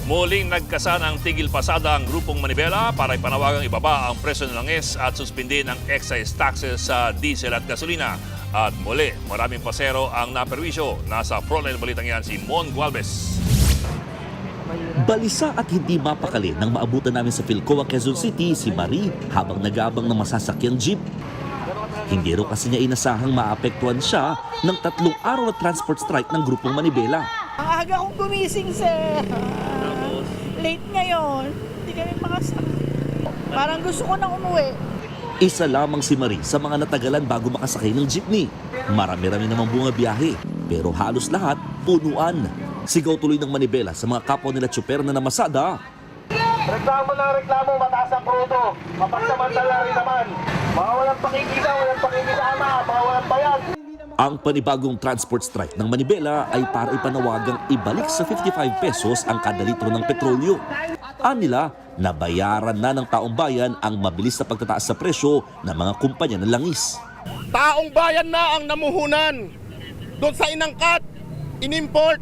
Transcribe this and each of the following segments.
Muling nagkasa ng tigil pasada ang grupong Manibela para ipanawagang ibaba ang presyo ng langis at suspindi ng excise taxes sa diesel at gasolina. At muli, maraming pasero ang naperwisyo. Nasa frontline balitang yan si Mon Gualvez. Balisa at hindi mapakali nang maabutan namin sa Philcoa, Quezon City si Marie habang nag-aabang ng masasakyang jeep. Hindi rin kasi niya inasahang maapektuhan siya ng 3 araw na transport strike ng grupong Manibela. Ang aga kong gumising, sir. Late ngayon. Hindi kami makasakay. Parang gusto ko nang umuwi. Isa lamang si Marie sa mga natagalan bago makasakay ng jeepney. Marami-rami namang bunga biyahe, pero halos lahat punuan. Sigaw tuloy ng Manibela sa mga kapwa nila tsuper na namasada. Reklamo ng reklamo, mataas ang krudo. Mapagsamantala rin naman. Mga walang pakikita, walang pakikisama, mga walang bayad. Ang panibagong transport strike ng Manibela ay para ipanawagang ibalik sa 55 pesos ang kada litro ng petrolyo. Anila, nabayaran na ng taong bayan ang mabilis na pagtataas sa presyo ng mga kumpanya ng langis. Taong bayan na ang namuhunan doon sa inangkat, inimport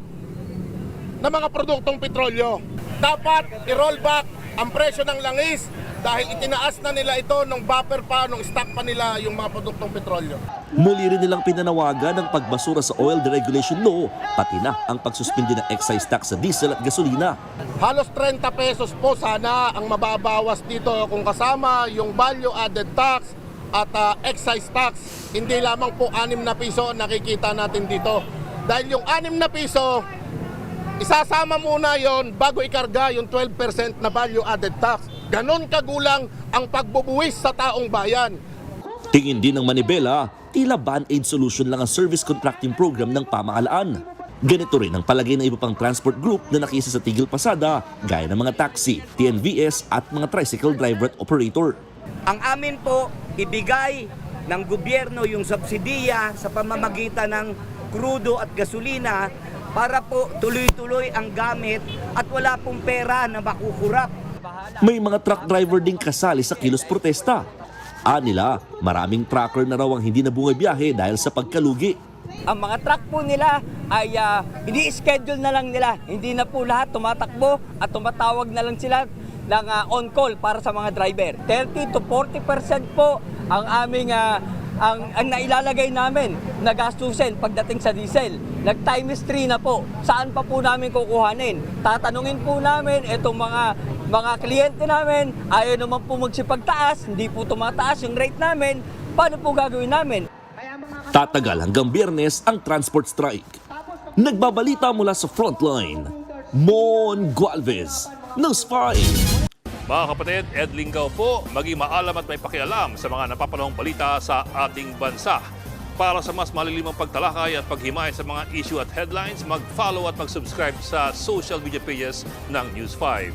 na mga produktong petrolyo. Dapat i-roll back ang presyo ng langis dahil itinaas na nila ito nung buffer pa, nung stock pa nila yung mga produktong petrolyo. Muli rin nilang pinanawagan ng pagbasura sa oil deregulation law, pati na ang pagsuspindi ng excise tax sa diesel at gasolina. Halos 30 pesos po sana ang mababawas dito kung kasama yung value added tax at excise tax. Hindi lamang po 6 na piso ang nakikita natin dito. Dahil yung 6 na piso, isasama muna yon bago ikarga yung 12% na value added tax. Ganon kagulang ang pagbubuwis sa taong bayan. Tingin din ng Manibela, tila band-aid solution lang ang service contracting program ng pamahalaan. Ganito rin ang palagay ng iba pang transport group na nakiisa sa tigil pasada, gaya ng mga taxi, TNVS at mga tricycle driver at operator. Ang amin po, ibigay ng gobyerno yung subsidiya sa pamamagitan ng krudo at gasolina para po tuloy-tuloy ang gamit at wala pong pera na makukurap. May mga truck driver ding kasali sa kilos protesta. Anila, maraming trucker na raw ang hindi na bumibiyahe dahil sa pagkalugi. Ang mga truck po nila ay ini-schedule na lang nila. Hindi na po lahat tumatakbo at tumatawag na lang sila ng on-call para sa mga driver. 30 to 40% po ang aming ang nailalagay namin na gastusin pagdating sa diesel. Nag-times 3 na po. Saan pa po namin kukuhanin? Tatanungin po namin itong mga kliyente namin, ayaw naman po magsipagtaas, hindi po tumataas yung rate namin. Paano po gagawin namin? Tatagal hanggang Biyernes ang transport strike. Nagbabalita mula sa Frontline, Mon Gualvez, News 5. Mga kapatid, Ed Lingaw po, maging maalam at may pakialam sa mga napapanahong balita sa ating bansa. Para sa mas malilimang pagtalakay at paghimay sa mga issue at headlines, mag-follow at mag-subscribe sa social media pages ng News 5.